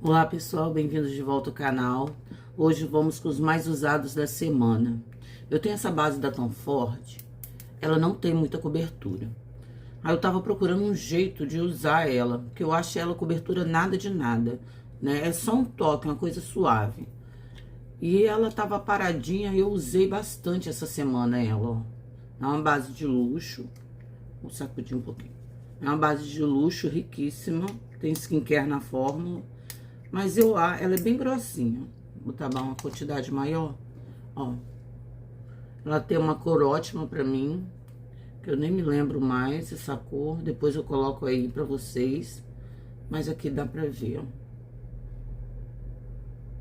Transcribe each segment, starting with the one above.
Olá pessoal, bem-vindos de volta ao canal. Hoje vamos com os mais usados da semana. Eu tenho essa base da Tom Ford, ela não tem muita cobertura. Aí eu tava procurando um jeito de usar ela, porque eu acho ela cobertura nada de nada, né? É só um toque, uma coisa suave. E ela tava paradinha e eu usei bastante essa semana ela, ó. É uma base de luxo, vou sacudir um pouquinho. É uma base de luxo riquíssima, tem skincare na fórmula. Mas ela é bem grossinha. Vou botar uma quantidade maior, ó. Ela tem uma cor ótima pra mim, que eu nem me lembro mais essa cor. Depois eu coloco aí pra vocês. Mas aqui dá pra ver, ó.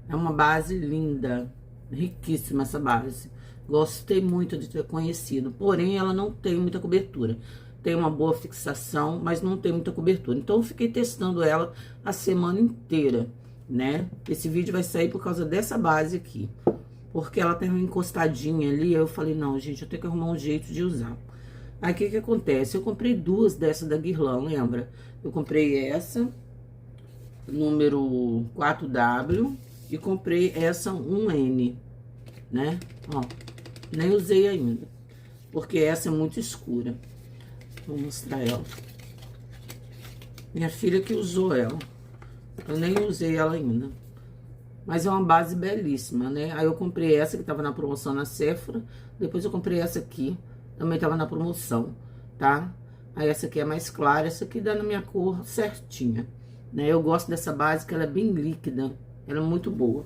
É uma base linda, riquíssima essa base. Gostei muito de ter conhecido, porém ela não tem muita cobertura. Tem uma boa fixação, mas não tem muita cobertura. Então eu fiquei testando ela a semana inteira, né? Esse vídeo vai sair por causa dessa base aqui. Porque ela tem uma encostadinha ali, eu falei, não, gente, eu tenho que arrumar um jeito de usar. Aí, o que que acontece? Eu comprei duas dessas da Guerlain, lembra? Eu comprei essa, número 4W, e comprei essa 1N, né? Ó, nem usei ainda, porque essa é muito escura. Vou mostrar ela. Minha filha que usou ela. Eu nem usei ela ainda. Mas é uma base belíssima, né? Aí eu comprei essa que tava na promoção na Sephora. Depois eu comprei essa aqui. Também tava na promoção, tá? Aí essa aqui é mais clara. Essa aqui dá na minha cor certinha, né? Eu gosto dessa base que ela é bem líquida. Ela é muito boa.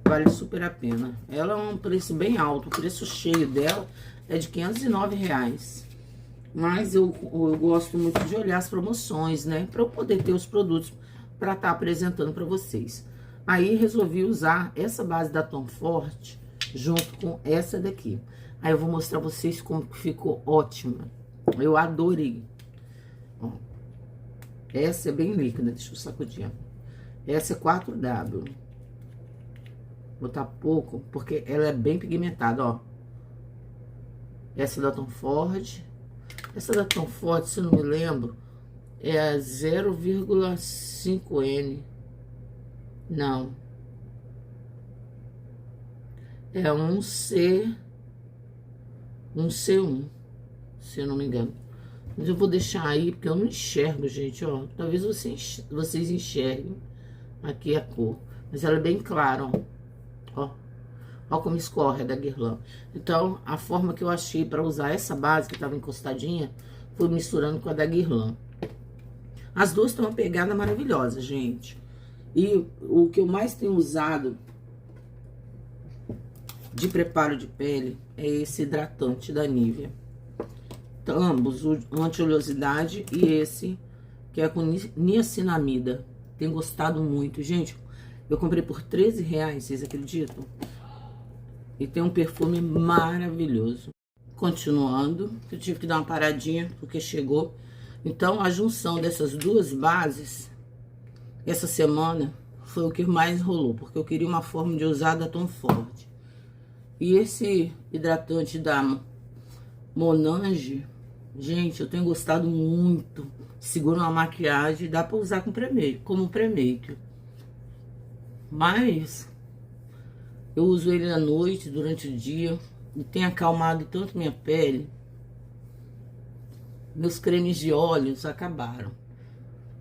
Vale super a pena. Ela é um preço bem alto. O preço cheio dela é de R$509. Mas eu gosto muito de olhar as promoções, né? Pra eu poder ter os produtos pra estar apresentando pra vocês. Aí resolvi usar essa base da Tom Ford junto com essa daqui. Aí eu vou mostrar pra vocês como que ficou ótima. Eu adorei. Ó, essa é bem líquida, deixa eu sacudir. Essa é 4W. Vou botar pouco, porque ela é bem pigmentada, ó. Essa da Tom Ford. Essa da Tom Ford, se eu não me lembro, é a 0,5N. Não. É um C1, se eu não me engano. Mas eu vou deixar aí, porque eu não enxergo, gente, ó. Talvez vocês enxerguem aqui a cor. Mas ela é bem clara, ó. Ó. Ó como escorre, é da Guerlain. Então, a forma que eu achei pra usar essa base, que tava encostadinha, foi misturando com a da Guerlain. As duas estão uma pegada maravilhosa, gente. E o que eu mais tenho usado de preparo de pele é esse hidratante da Nivea. Então, ambos, o anti-oleosidade e esse, que é com niacinamida. Tenho gostado muito. Gente, eu comprei por R$13, vocês acreditam? E tem um perfume maravilhoso. Continuando, eu tive que dar uma paradinha, porque chegou. Então, a junção dessas duas bases, essa semana, foi o que mais rolou. Porque eu queria uma forma de usar da Tom Ford. E esse hidratante da Monange, gente, eu tenho gostado muito. Segura uma maquiagem, dá pra usar como pré-make. Mas eu uso ele à noite, durante o dia, e tem acalmado tanto minha pele. Meus cremes de óleos acabaram.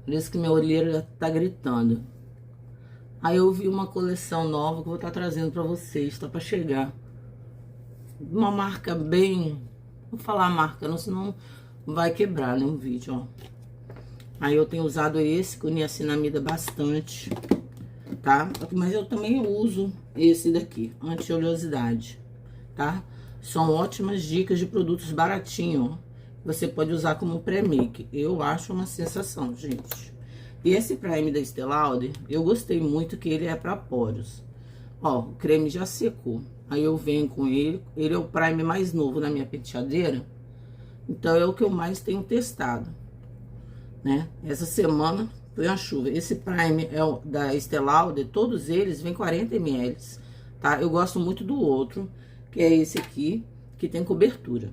Por isso que minha olheira tá gritando. Aí eu vi uma coleção nova que eu vou estar trazendo pra vocês, tá pra chegar. Uma marca bem... Vou falar a marca, não, senão vai quebrar, né, um vídeo, ó. Aí eu tenho usado esse com niacinamida bastante, tá? Mas eu também uso esse daqui, anti-oleosidade, tá? São ótimas dicas de produtos baratinhos, ó. Você pode usar como pré-make. Eu acho uma sensação, gente. E esse Prime da Estée Lauder, eu gostei muito que ele é pra poros. Ó, o creme já secou. Aí eu venho com ele. Ele é o Prime mais novo na minha penteadeira. Então é o que eu mais tenho testado, né? Essa semana foi uma chuva. Esse Prime é o da Estée Lauder, todos eles vêm 40 ml, tá? Eu gosto muito do outro, que é esse aqui, que tem cobertura.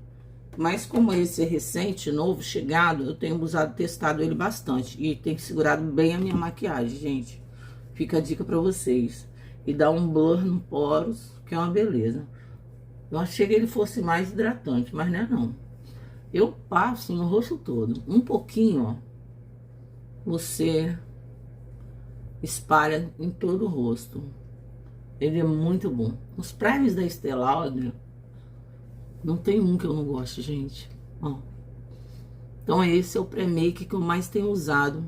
Mas como esse é recente, novo, chegado, eu tenho usado, testado ele bastante. E tem segurado bem a minha maquiagem, gente. Fica a dica pra vocês. E dá um blur no poros, que é uma beleza. Eu achei que ele fosse mais hidratante, mas não é não. Eu passo no rosto todo. Um pouquinho, ó. Você espalha em todo o rosto. Ele é muito bom. Os primes da Estée Lauder, não tem um que eu não gosto, gente. Ó. Então esse é o pré-make que eu mais tenho usado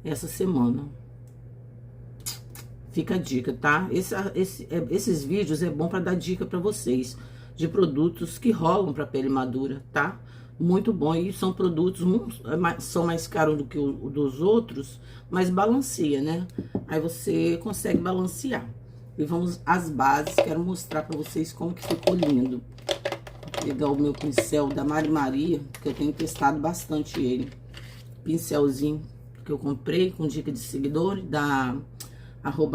essa semana. Fica a dica, tá? Esses vídeos é bom para dar dica para vocês de produtos que rolam para pele madura, tá? Muito bom. E são produtos, são mais caros do que o dos outros, mas balanceia, né? Aí você consegue balancear. E vamos às bases. Quero mostrar para vocês como que ficou lindo. Vou pegar o meu pincel da Mari Maria, que eu tenho testado bastante ele. Pincelzinho que eu comprei com dica de seguidor da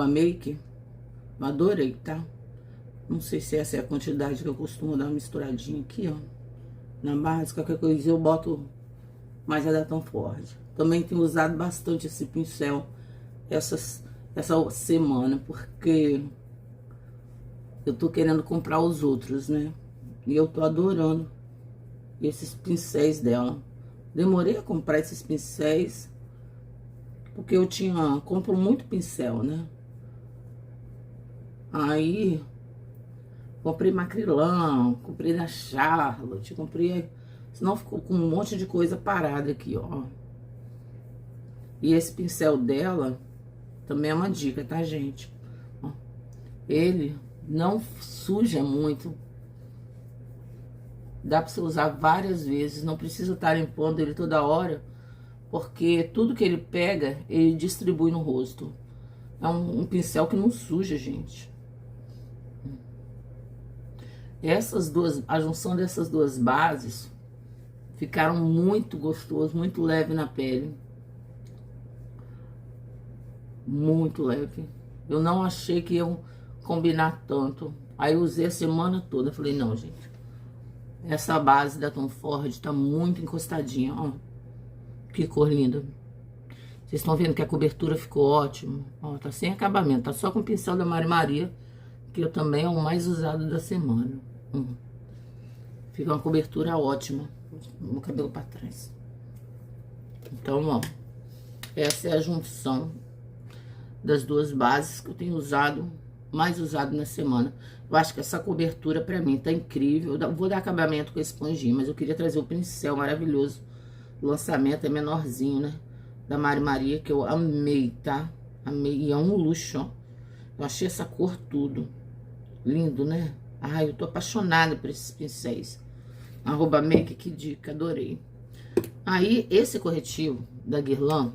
@make. Eu adorei, tá? Não sei se essa é a quantidade que eu costumo dar uma misturadinha aqui, ó. Na base, qualquer coisa eu boto mais a da Tom Ford. Também tenho usado bastante esse pincel essa semana, porque eu tô querendo comprar os outros, né? E eu tô adorando esses pincéis dela. Demorei a comprar esses pincéis, porque eu compro muito pincel, né? Aí, comprei macrilão, comprei da Charlotte, comprei... Senão ficou com um monte de coisa parada aqui, ó. E esse pincel dela também é uma dica, tá, gente? Ó, ele não suja muito. Dá pra você usar várias vezes, não precisa estar limpando ele toda hora, porque tudo que ele pega, ele distribui no rosto. É um pincel que não suja, gente. A junção dessas duas bases ficaram muito gostosos, muito leve na pele. Muito leve. Eu não achei que iam combinar tanto. Aí eu usei a semana toda. Falei, não, gente. Essa base da Tom Ford tá muito encostadinha, ó. Que cor linda. Vocês estão vendo que a cobertura ficou ótima. Ó, tá sem acabamento. Tá só com o pincel da Mari Maria, que também é o mais usado da semana. Fica uma cobertura ótima. Meu cabelo pra trás. Então, ó. Essa é a junção das duas bases que eu tenho mais usado na semana. Eu acho que essa cobertura pra mim tá incrível. Eu vou dar acabamento com esse esponjinha, mas eu queria trazer o pincel maravilhoso. O lançamento é menorzinho, né? Da Mari Maria, que eu amei, tá? Amei, e é um luxo, ó. Eu achei essa cor tudo. Lindo, né? Ai, eu tô apaixonada por esses pincéis. @make, que dica, adorei. Aí, esse corretivo da Guerlain,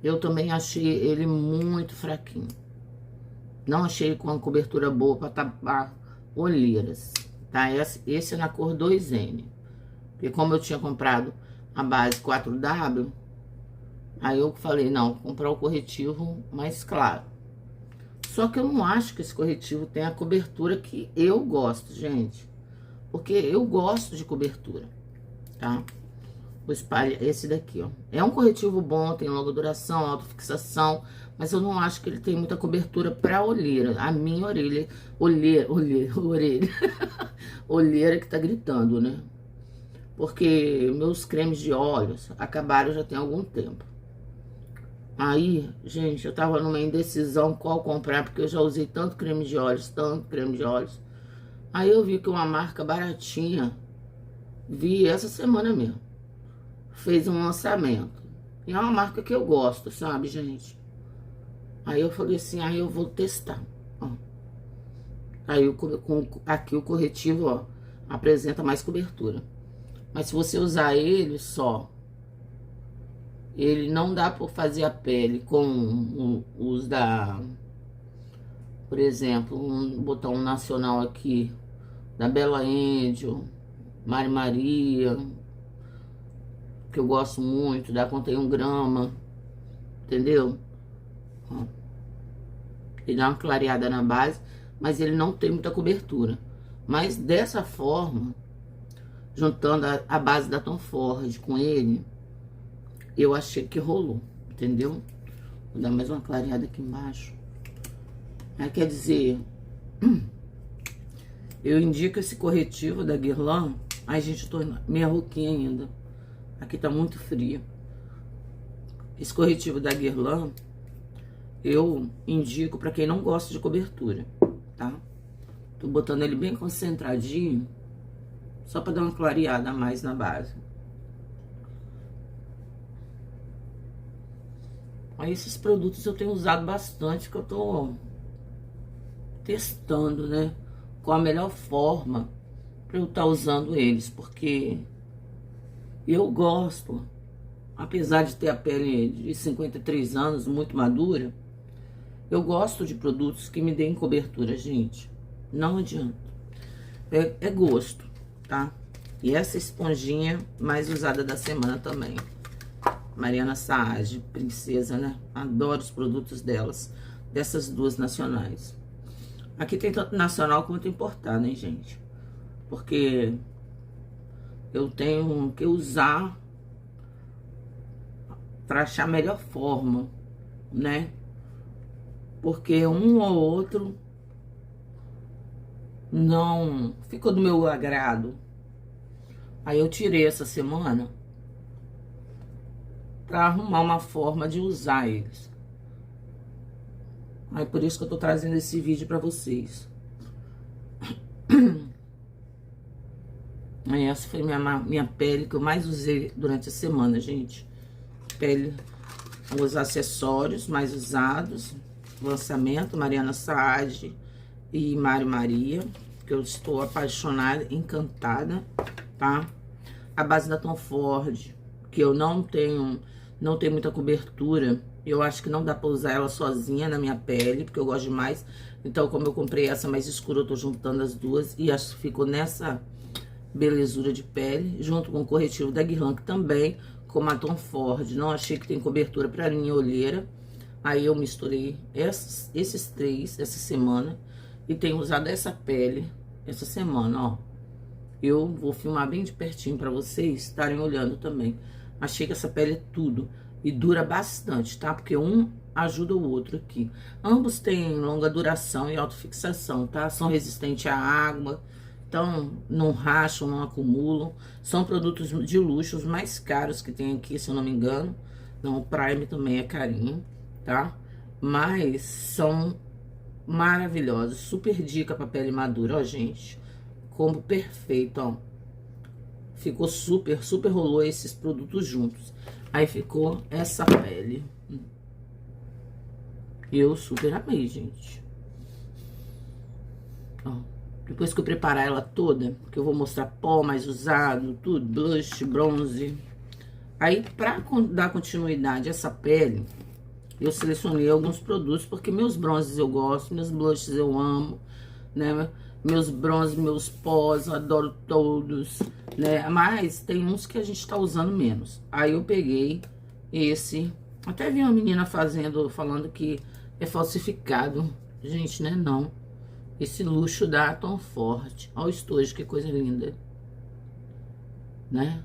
eu também achei ele muito fraquinho. Não achei ele com uma cobertura boa pra tapar olheiras, tá? Esse é na cor 2N. Porque como eu tinha comprado a base 4W, aí eu falei, não, vou comprar o corretivo mais claro. Só que eu não acho que esse corretivo tem a cobertura que eu gosto, gente. Porque eu gosto de cobertura, tá? Vou espalhar esse daqui, ó. É um corretivo bom, tem longa duração, autofixação, mas eu não acho que ele tem muita cobertura pra olheira. A minha orelha, orelha. Olheira que tá gritando, né? Porque meus cremes de olhos acabaram já tem algum tempo. Aí, gente, eu tava numa indecisão qual comprar, porque eu já usei tanto creme de olhos, tanto creme de olhos. Aí eu vi que uma marca baratinha, vi essa semana mesmo, fez um lançamento. E é uma marca que eu gosto, sabe, gente? Aí eu falei assim, aí eu vou testar, ó. Aí aqui o corretivo, ó, apresenta mais cobertura. Mas se você usar ele só, ele não dá pra fazer a pele com os da... Por exemplo, botar um nacional aqui, da Bella Angel, Mari Maria, que eu gosto muito, da Contém 1 grama, entendeu? Ó. Ele dá uma clareada na base, mas ele não tem muita cobertura. Mas dessa forma, juntando a base da Tom Ford com ele, eu achei que rolou, entendeu? Vou dar mais uma clareada aqui embaixo. Aí, quer dizer, eu indico esse corretivo da Guerlain. Ai, gente, eu tô meia rouquinha ainda. Aqui tá muito frio. Esse corretivo da Guerlain, eu indico pra quem não gosta de cobertura, tá? Tô botando ele bem concentradinho, só pra dar uma clareada a mais na base. Aí esses produtos eu tenho usado bastante, que eu tô testando, né? Qual a melhor forma pra eu estar usando eles, porque eu gosto, apesar de ter a pele de 53 anos, muito madura, eu gosto de produtos que me deem cobertura, gente. Não adianta. É gosto, tá? E essa esponjinha mais usada da semana também. Mariana Saad, princesa, né? Adoro os produtos delas, dessas duas nacionais. Aqui tem tanto nacional quanto importado, hein, gente? Porque eu tenho que usar para achar a melhor forma, né? Porque um ou outro não ficou do meu agrado. Aí eu tirei essa semana para arrumar uma forma de usar eles. Aí por isso que eu tô trazendo esse vídeo para vocês. Aí essa foi minha pele que eu mais usei durante a semana, gente. Pele, os acessórios mais usados. Lançamento, Mariana Saad e Mário Maria, que eu estou apaixonada, encantada, tá? A base da Tom Ford, que eu não tenho muita cobertura. Eu acho que não dá pra usar ela sozinha na minha pele, porque eu gosto demais. Então, como eu comprei essa mais escura, eu tô juntando as duas e acho que ficou nessa belezura de pele, junto com o corretivo da Guerlain, que também, como a Tom Ford, não achei que tem cobertura pra minha olheira. Aí eu misturei esses três essa semana e tenho usado essa pele essa semana, ó. Eu vou filmar bem de pertinho pra vocês estarem olhando também. Achei que essa pele é tudo e dura bastante, tá? Porque um ajuda o outro aqui. Ambos têm longa duração e autofixação, tá? São resistentes à água, então não racham, não acumulam. São produtos de luxo, os mais caros que tem aqui, se eu não me engano. Não, o Prime também é carinho, tá? Mas são maravilhosos. Super dica pra pele madura, ó, gente. Combo perfeito, ó. Ficou super rolou esses produtos juntos. Aí ficou essa pele. Eu super amei, gente. Ó. Depois que eu preparar ela toda, que eu vou mostrar pó mais usado, tudo, blush, bronze. Aí, pra dar continuidade a essa pele, eu selecionei alguns produtos, porque meus bronzes eu gosto, meus blushes eu amo, né? Meus bronzes, meus pós, eu adoro todos, né? Mas tem uns que a gente tá usando menos. Aí eu peguei esse, até vi uma menina falando que é falsificado. Gente, né? Não. Esse luxo da Tom Ford. Olha o estojo, que coisa linda, né?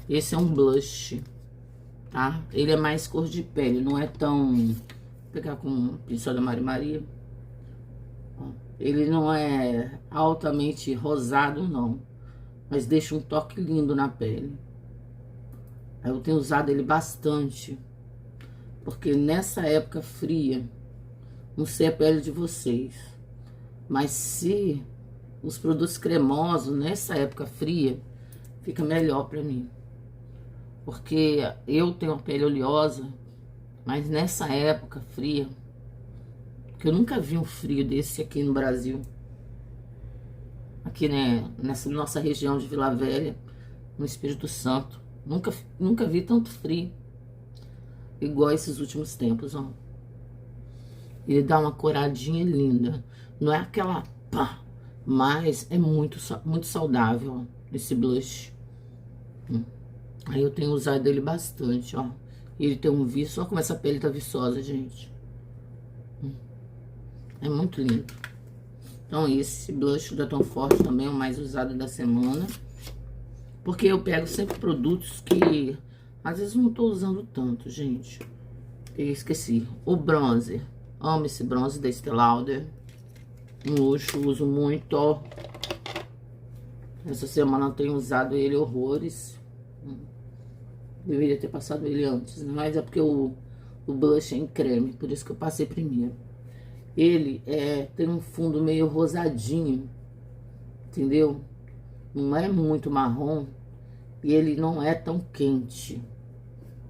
Esse é um blush, tá? Ele é mais cor de pele, não é tão... Vou pegar com o pincel da Mário Maria. Ó, ele não é altamente rosado, não. Mas deixa um toque lindo na pele. Eu tenho usado ele bastante. Porque nessa época fria, não sei a pele de vocês, mas se os produtos cremosos nessa época fria, fica melhor pra mim. Porque eu tenho uma pele oleosa, mas nessa época fria, que eu nunca vi um frio desse aqui no Brasil. Aqui, né, nessa nossa região de Vila Velha, no Espírito Santo. Nunca vi tanto frio igual esses últimos tempos, ó. Ele dá uma coradinha linda. Não é aquela pá, mas é muito saudável, ó, esse blush. Aí eu tenho usado ele bastante, ó. Ele tem um viço, olha como essa pele tá viçosa, gente. É muito lindo. Então esse blush da Tom Ford também é o mais usado da semana. Porque eu pego sempre produtos que às vezes não tô usando tanto, gente. Eu esqueci. O bronzer. Amo esse bronze da Estée Lauder. Um luxo, uso muito, ó. Essa semana eu tenho usado ele horrores. Deveria ter passado ele antes, mas é porque o blush é em creme, por isso que eu passei primeiro. Ele tem um fundo meio rosadinho, entendeu? Não é muito marrom e ele não é tão quente.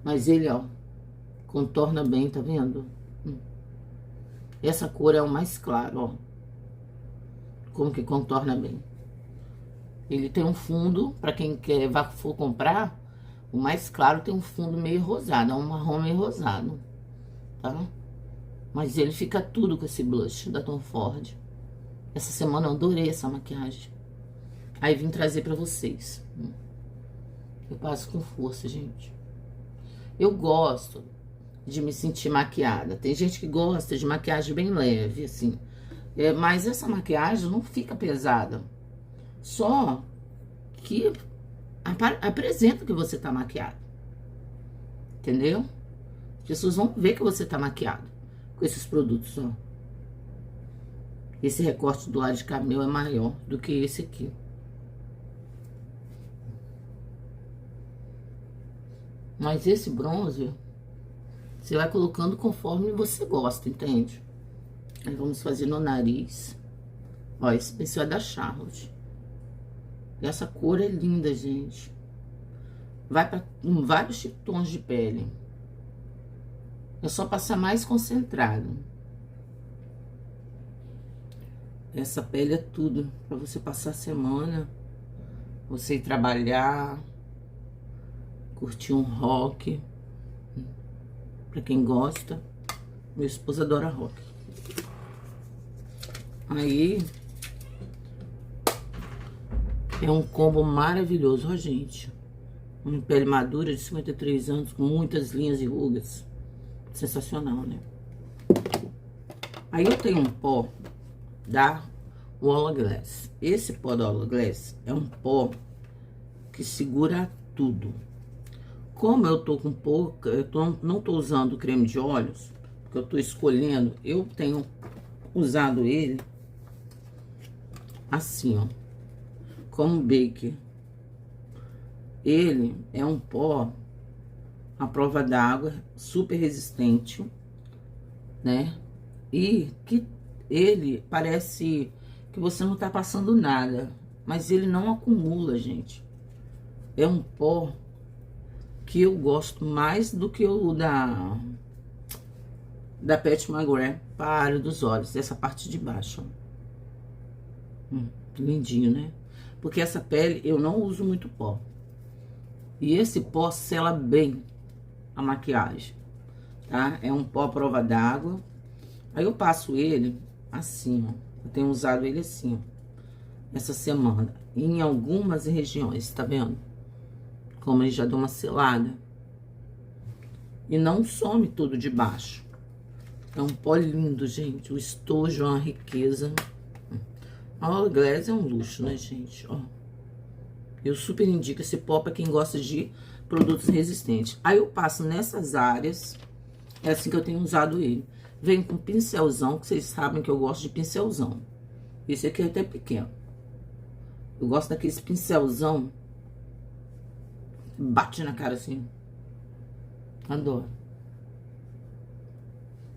Mas ele, ó, contorna bem, tá vendo? Essa cor é o mais claro, ó. Como que contorna bem. Ele tem um fundo, pra quem for comprar, o mais claro tem um fundo meio rosado, é um marrom meio rosado, tá? Mas ele fica tudo com esse blush da Tom Ford. Essa semana eu adorei essa maquiagem. Aí vim trazer pra vocês. Eu passo com força, gente. Eu gosto de me sentir maquiada. Tem gente que gosta de maquiagem bem leve, assim. Mas essa maquiagem não fica pesada. Só que apresenta que você tá maquiado. Entendeu? As pessoas vão ver que você tá maquiado com esses produtos, ó. Esse recorte do lado de camelo é maior do que esse aqui. Mas esse bronze, você vai colocando conforme você gosta, entende? Aí vamos fazer no nariz. Ó, esse pincel é da Charlotte. E essa cor é linda, gente. Vai para vários tons de pele. É só passar mais concentrado. Essa pele é tudo para você passar a semana, você ir trabalhar, curtir um rock. Para quem gosta, meu esposo adora rock. Aí é um combo maravilhoso, ó, gente. Uma pele madura de 53 anos, com muitas linhas e rugas. Sensacional, né? Aí eu tenho um pó da Hourglass. Esse pó da Hourglass é um pó que segura tudo. Como eu tô com pouca, não tô usando creme de olhos, porque eu tô escolhendo, eu tenho usado ele assim, ó, como Baker. Ele é um pó à prova d'água, super resistente, né? E que ele parece que você não tá passando nada, mas ele não acumula, gente. É um pó que eu gosto mais do que o da Pat McGrath para a área dos olhos, essa parte de baixo, ó. Lindinho, né? Porque essa pele eu não uso muito pó. E esse pó sela bem a maquiagem, tá? É um pó à prova d'água. Aí eu passo ele assim, ó. Eu tenho usado ele assim, ó, essa semana. Em algumas regiões, tá vendo? Como ele já deu uma selada. E não some tudo de baixo. É um pó lindo, gente. O estojo é uma riqueza. A Hourglass é um luxo, né, gente? Ó. Eu super indico esse pó pra quem gosta de produtos resistentes. Aí eu passo nessas áreas. É assim que eu tenho usado ele. Vem com pincelzão, que vocês sabem que eu gosto de pincelzão. Esse aqui é até pequeno. Eu gosto daqueles pincelzão. Bate na cara assim. Adoro.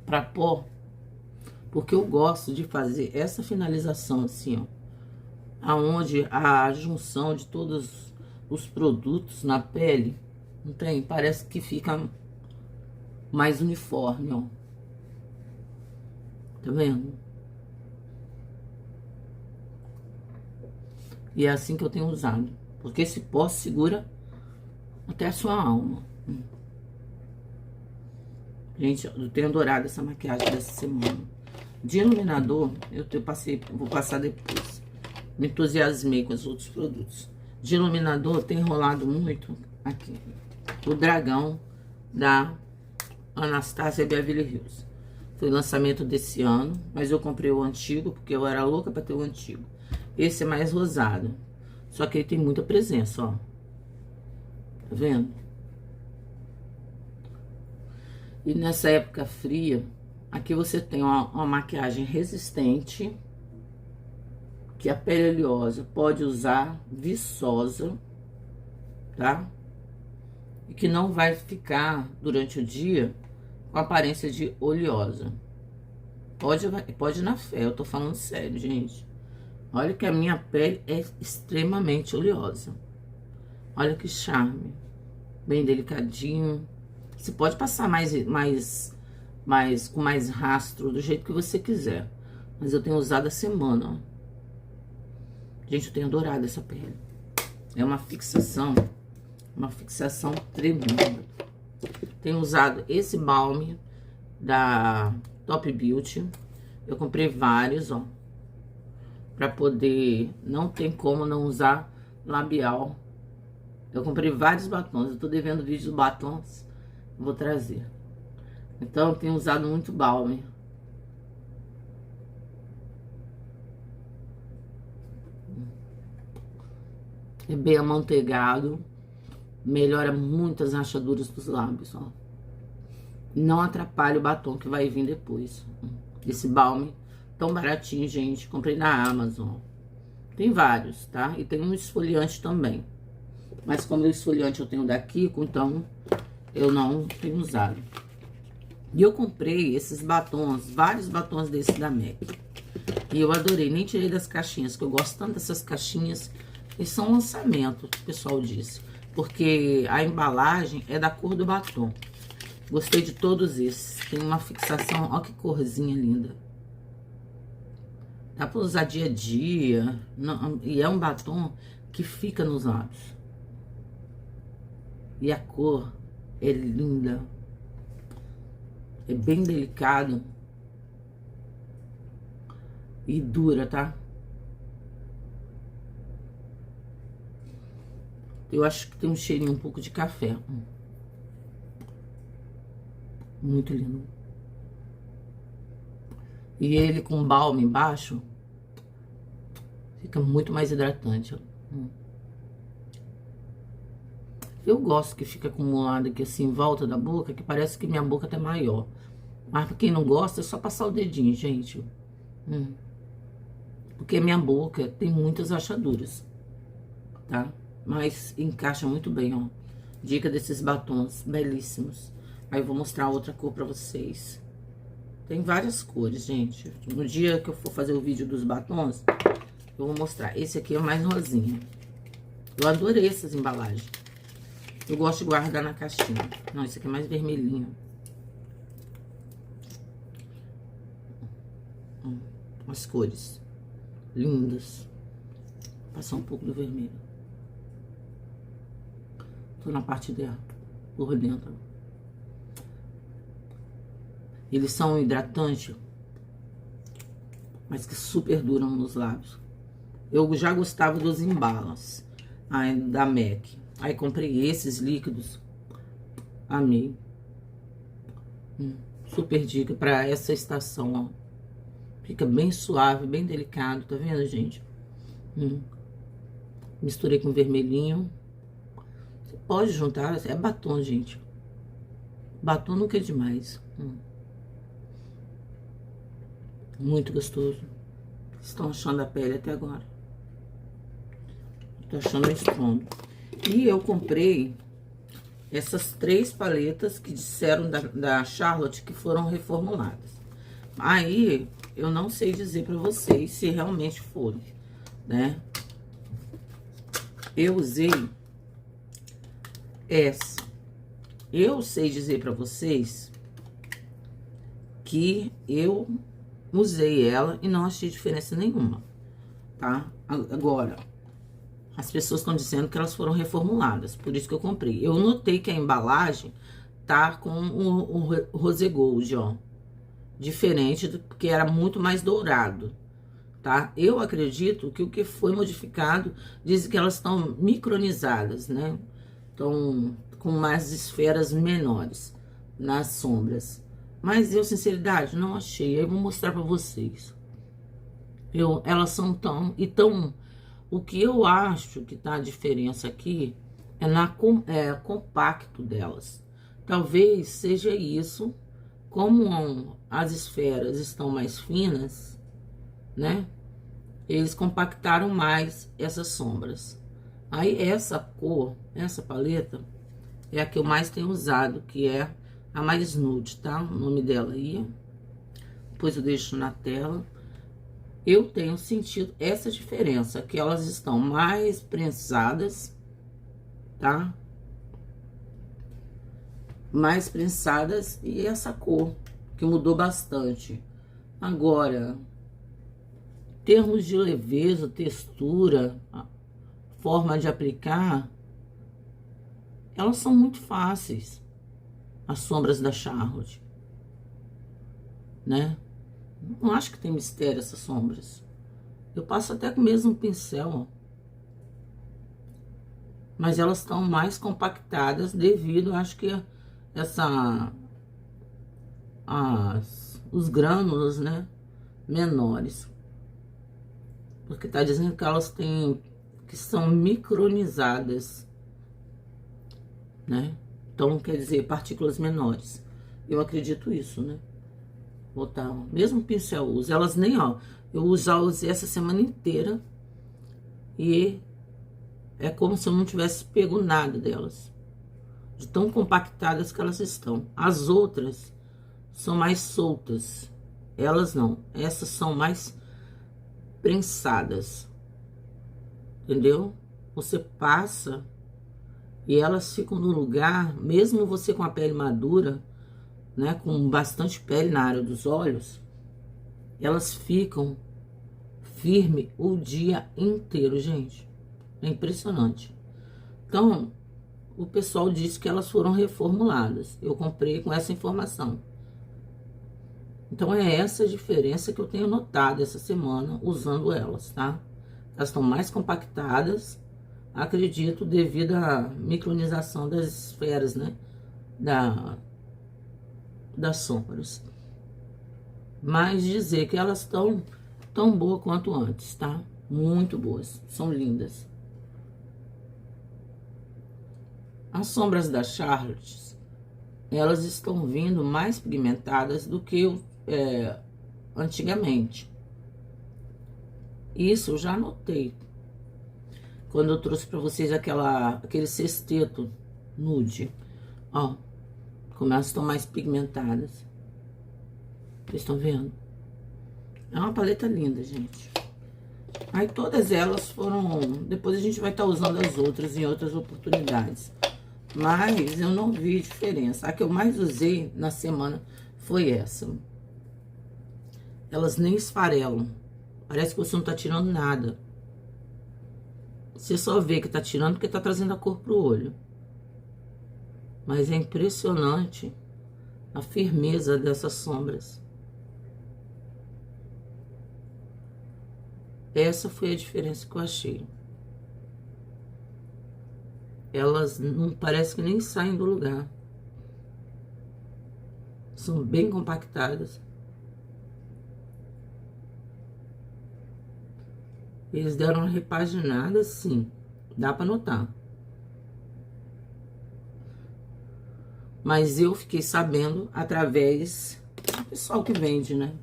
Pra pó. Porque eu gosto de fazer essa finalização assim, ó. Aonde a junção de todos os produtos na pele, não tem? Parece que fica mais uniforme, ó. Tá vendo? E é assim que eu tenho usado. Porque esse pó segura até a sua alma. Gente, eu tenho adorado essa maquiagem dessa semana. De iluminador, vou passar depois. Me entusiasmei com os outros produtos. De iluminador, tem enrolado muito aqui. O Dragão da Anastasia Beverly Hills. Foi o lançamento desse ano, mas eu comprei o antigo, porque eu era louca pra ter o antigo. Esse é mais rosado. Só que ele tem muita presença, ó. Tá vendo? E nessa época fria, aqui você tem uma maquiagem resistente, que a pele oleosa pode usar, viçosa, tá? E que não vai ficar durante o dia com aparência de oleosa. Pode ir na fé, eu tô falando sério, gente. Olha que a minha pele é extremamente oleosa. Olha que charme. Bem delicadinho. Você pode passar com mais rastro, do jeito que você quiser. Mas eu tenho usado a semana, ó. Gente, eu tenho adorado essa pele. É uma fixação tremenda. Tenho usado esse balme da Top Beauty. Eu comprei vários, ó. Pra poder... Não tem como não usar labial. Eu comprei vários batons. Eu tô devendo vídeo dos batons. Vou trazer. Então, eu tenho usado muito balme. É bem amanteigado. Melhora muito as rachaduras dos lábios, ó. Não atrapalha o batom que vai vir depois. Esse balme tão baratinho, gente. Comprei na Amazon. Tem vários, tá? E tem um esfoliante também. Mas como o esfoliante eu tenho da Kiko, então eu não tenho usado. E eu comprei esses batons, vários batons desses da MAC. E eu adorei, nem tirei das caixinhas, que eu gosto tanto dessas caixinhas. Eles são lançamento, o pessoal disse. Porque a embalagem é da cor do batom. Gostei de todos esses. Tem uma fixação, ó que corzinha linda. Dá pra usar dia a dia. Não, e é um batom que fica nos lábios. E a cor é linda. É bem delicado. E dura, tá? Eu acho que tem um cheirinho um pouco de café. Muito lindo. E ele com balme embaixo fica muito mais hidratante, ó. Eu gosto que fica acumulado aqui assim em volta da boca, que parece que minha boca tá maior. Mas pra quem não gosta, é só passar o dedinho, gente. Porque minha boca tem muitas rachaduras, tá? Mas encaixa muito bem, ó. Dica desses batons belíssimos. Aí eu vou mostrar outra cor pra vocês. Tem várias cores, gente. No dia que eu for fazer o vídeo dos batons, eu vou mostrar. Esse aqui é mais rosinha. Eu adorei essas embalagens. Eu gosto de guardar na caixinha. Não, esse aqui é mais vermelhinho. As cores lindas. Vou passar um pouco do vermelho. Tô na parte dela, por dentro. Eles são hidratantes, mas que super duram nos lábios. Eu já gostava dos embalas da MAC. Aí comprei esses líquidos. Amei. Super dica pra essa estação, ó. Fica bem suave, bem delicado, tá vendo, gente? Misturei com vermelhinho. Você pode juntar, é batom, gente. Batom nunca é demais. Muito gostoso. Estão achando a pele até agora? Tô achando o estrondo. E eu comprei essas 3 paletas que disseram da Charlotte que foram reformuladas. Aí, eu não sei dizer pra vocês se realmente foram, né? Eu usei essa. Eu sei dizer pra vocês que eu usei ela e não achei diferença nenhuma, tá? Agora, as pessoas estão dizendo que elas foram reformuladas, por isso que eu comprei. Eu notei que a embalagem tá com o Rose Gold, ó. Diferente do que era muito mais dourado, tá? Eu acredito que o que foi modificado, dizem que elas estão micronizadas, né? Estão com mais esferas menores nas sombras. Mas eu, sinceridade, não achei. Aí eu vou mostrar pra vocês. Elas são tão... O que eu acho que tá a diferença aqui é compacto delas. Talvez seja isso, como as esferas estão mais finas, né? Eles compactaram mais essas sombras. Aí essa cor, essa paleta, é a que eu mais tenho usado, que é a mais nude, tá? O nome dela aí. Depois eu deixo na tela. Eu tenho sentido essa diferença, que elas estão mais prensadas, tá? Mais prensadas, e essa cor, que mudou bastante. Agora, termos de leveza, textura, forma de aplicar, elas são muito fáceis, as sombras da Charlotte, né? Não acho que tem mistério essas sombras. Eu passo até com o mesmo pincel, ó. Mas elas estão mais compactadas devido, acho que os grânulos, né, menores. Porque tá dizendo que elas têm, que são micronizadas, né? Então, quer dizer, partículas menores. Eu acredito isso, né? Botar o mesmo pincel eu uso. Elas nem, ó, eu já usei essa semana inteira e é como se eu não tivesse pego nada delas. De tão compactadas que elas estão. As outras são mais soltas. Elas não. Essas são mais prensadas. Entendeu? Você passa e elas ficam no lugar, mesmo você com a pele madura, né, com bastante pele na área dos olhos, elas ficam firme o dia inteiro, gente. É impressionante. Então, o pessoal disse que elas foram reformuladas. Eu comprei com essa informação. Então, é essa a diferença que eu tenho notado essa semana usando elas, tá? Elas estão mais compactadas, acredito, devido à micronização das esferas, né? Das sombras. Mas dizer que elas estão tão boas quanto antes, tá? Muito boas, são lindas. As sombras da Charlotte, elas estão vindo mais pigmentadas do que antigamente. Isso eu já notei. Quando eu trouxe pra vocês aquele sexteto nude. Ó, como elas estão mais pigmentadas. Vocês estão vendo? É uma paleta linda, gente. Aí todas elas foram... Depois a gente vai estar usando as outras em outras oportunidades. Mas eu não vi diferença. A que eu mais usei na semana foi essa. Elas nem esfarelam. Parece que você não tá tirando nada. Você só vê que tá tirando porque tá trazendo a cor pro olho. Mas é impressionante a firmeza dessas sombras. Essa foi a diferença que eu achei. Elas não parece que nem saem do lugar. São bem compactadas. Eles deram uma repaginada, sim. Dá pra notar. Mas eu fiquei sabendo através do pessoal que vende, né?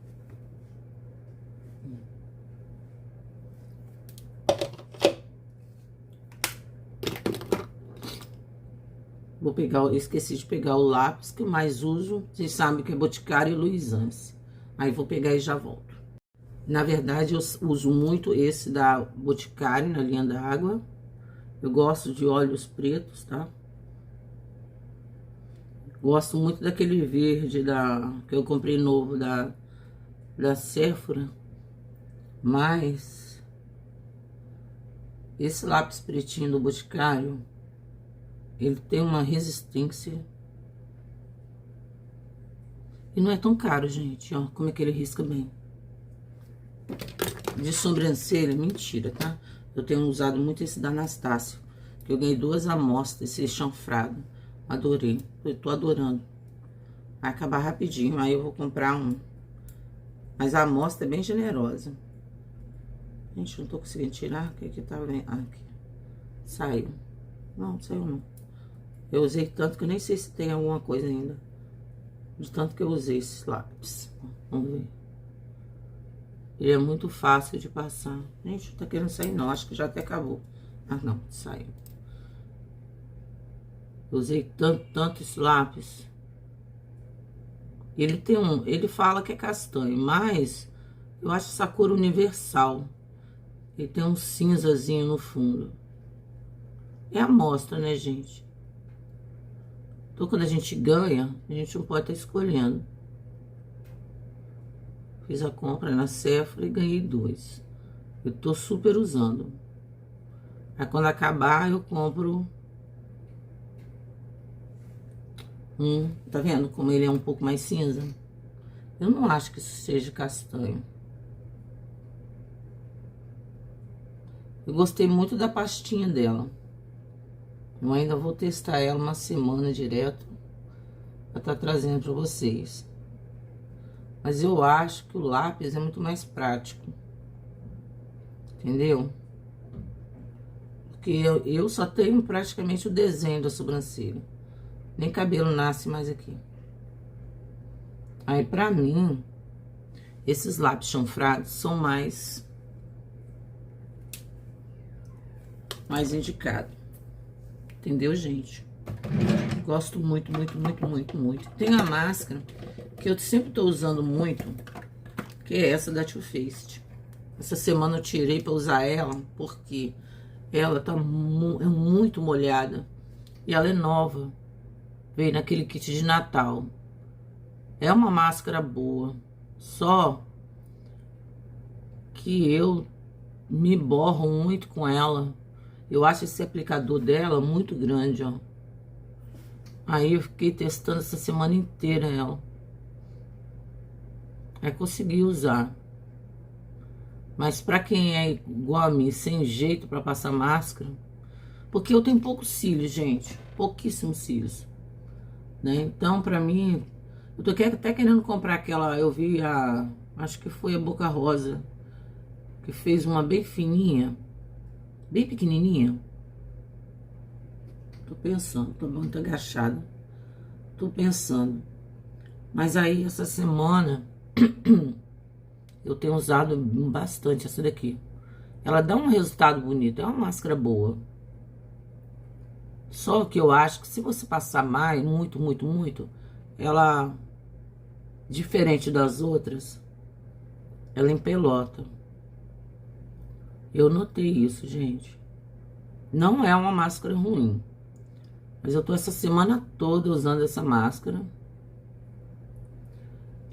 Vou pegar, esqueci de pegar o lápis que eu mais uso. Vocês sabem que é Boticário e Luisance. Aí vou pegar e já volto. Na verdade, eu uso muito esse da Boticário, na linha d'água. Eu gosto de olhos pretos, tá? Gosto muito daquele verde que eu comprei novo da Sephora. Mas esse lápis pretinho do Boticário, ele tem uma resistência. E não é tão caro, gente, ó, como é que ele risca bem. De sobrancelha, mentira, tá? Eu tenho usado muito esse da Anastácia, que eu ganhei 2 amostras, esse chanfrado. Adorei, eu tô adorando. Vai acabar rapidinho, aí eu vou comprar um. Mas a amostra é bem generosa. Gente, não tô conseguindo tirar, o que que tá vendo? Ah, aqui. Saiu. Não, saiu não. Eu usei tanto que eu nem sei se tem alguma coisa ainda. De tanto que eu usei esses lápis. Vamos ver. Ele é muito fácil de passar. Gente, não tá querendo sair não. Acho que já até acabou. Ah, não. Saiu. Eu usei tanto esse lápis. Ele tem um... Ele fala que é castanho, mas eu acho essa cor universal. Ele tem um cinzazinho no fundo. É amostra, né, gente? Então, quando a gente ganha, a gente não pode estar escolhendo. Fiz a compra na Sephora e ganhei 2. Eu tô super usando. Aí, quando acabar, eu compro um. Tá vendo como ele é um pouco mais cinza? Eu não acho que isso seja castanho. Eu gostei muito da pastinha dela. Eu ainda vou testar ela uma semana direto pra estar trazendo pra vocês. Mas eu acho que o lápis é muito mais prático. Entendeu? Porque eu só tenho praticamente o desenho da sobrancelha. Nem cabelo nasce mais aqui. Aí, pra mim, esses lápis chanfrados são mais indicados. Entendeu, gente? Gosto muito, muito, muito, muito, muito. Tem a máscara que eu sempre tô usando muito, que é essa da Too Faced. Essa semana eu tirei pra usar ela, porque ela tá muito molhada. E ela é nova. Veio naquele kit de Natal. É uma máscara boa. Só que eu me borro muito com ela. Eu acho esse aplicador dela muito grande, ó. Aí eu fiquei testando essa semana inteira ela. Aí consegui usar. Mas pra quem é igual a mim, sem jeito pra passar máscara... Porque eu tenho poucos cílios, gente. Pouquíssimos cílios. Né? Então, pra mim... Eu tô até querendo comprar aquela... Eu vi a... Acho que foi a Boca Rosa. Que fez uma bem fininha. Bem pequenininha. Tô pensando. Tô muito agachada. Tô pensando. Mas aí, essa semana... eu tenho usado bastante essa daqui. Ela dá um resultado bonito. É uma máscara boa. Só que eu acho que se você passar mais, muito, muito, muito... Ela... Diferente das outras... Ela empelota. Eu notei isso, gente. Não é uma máscara ruim. Mas eu tô essa semana toda usando essa máscara.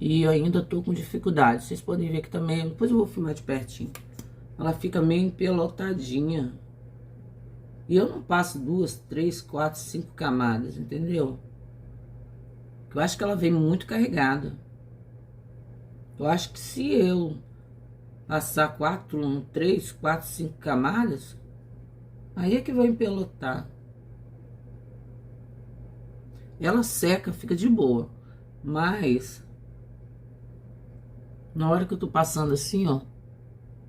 E eu ainda tô com dificuldade. Vocês podem ver que também... Depois eu vou filmar de pertinho. Ela fica meio empelotadinha. E eu não passo 2, 3, 4, 5 camadas, entendeu? Eu acho que ela vem muito carregada. Eu acho que se eu passar 3, 4, 5 camadas, aí é que vai empelotar. Ela seca, fica de boa. Mas, na hora que eu tô passando assim, ó,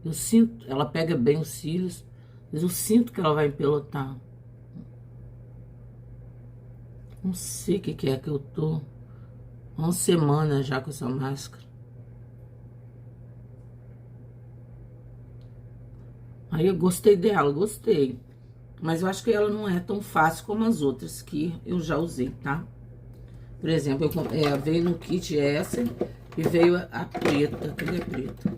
eu sinto, ela pega bem os cílios, mas eu sinto que ela vai empelotar. Não sei o que é que eu tô. Uma semana já com essa máscara. Aí eu gostei dela, gostei. Mas eu acho que ela não é tão fácil como as outras que eu já usei, tá? Por exemplo, veio no kit essa e veio a preta. Cadê a preta?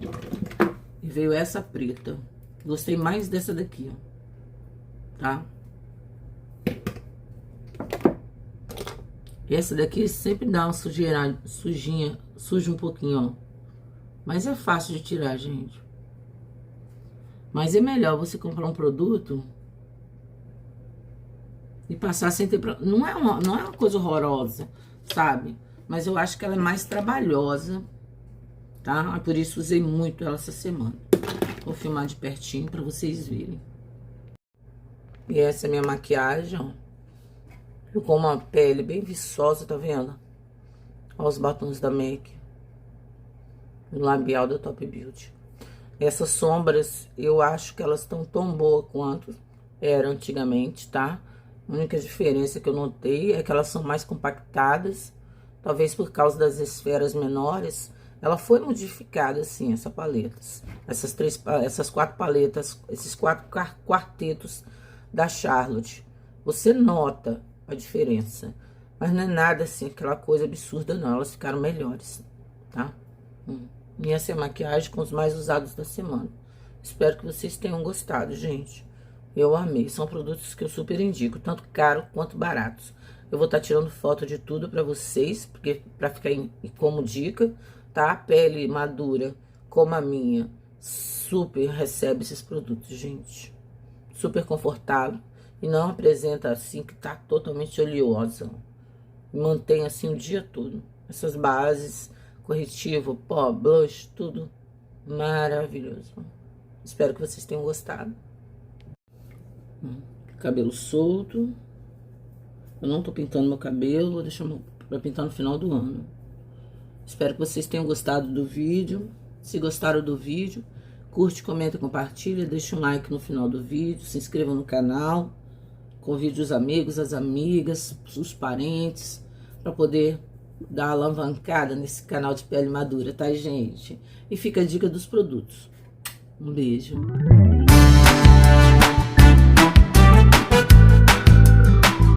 E veio essa preta. Gostei mais dessa daqui, ó. Tá? Essa daqui sempre dá uma sujeira, suja um pouquinho, ó. Mas é fácil de tirar, gente. Mas é melhor você comprar um produto e passar sem ter... Não é uma coisa horrorosa, sabe? Mas eu acho que ela é mais trabalhosa, tá? Por isso usei muito ela essa semana. Vou filmar de pertinho pra vocês verem. E essa é a minha maquiagem, ó. Ficou uma pele bem viçosa, tá vendo? Olha os batons da MAC. O labial da Top Beauty. Essas sombras, eu acho que elas estão tão boas quanto eram antigamente, tá? A única diferença que eu notei é que elas são mais compactadas, talvez por causa das esferas menores. Ela foi modificada, assim, essa paletas. Essas 4 paletas, esses 4 quartetos da Charlotte. Você nota a diferença, mas não é nada assim, aquela coisa absurda, não. Elas ficaram melhores, tá? E essa é a maquiagem com os mais usados da semana. Espero que vocês tenham gostado, gente. Eu amei. São produtos que eu super indico, tanto caro quanto baratos. Eu vou estar tirando foto de tudo pra vocês, porque pra ficar como dica, tá? Pele madura, como a minha, super recebe esses produtos, gente. Super confortável. E não apresenta assim que tá totalmente oleosa. Mantém assim o dia todo. Essas bases, corretivo, pó, blush, tudo maravilhoso. Espero que vocês tenham gostado. Cabelo solto. Eu não tô pintando meu cabelo, vou deixar pra pintar no final do ano. Espero que vocês tenham gostado do vídeo. Se gostaram do vídeo, curte, comenta, compartilha, deixa um like no final do vídeo, se inscreva no canal, convide os amigos, as amigas, os parentes, para poder dar uma alavancada nesse canal de pele madura, tá, gente? E fica a dica dos produtos. Um beijo.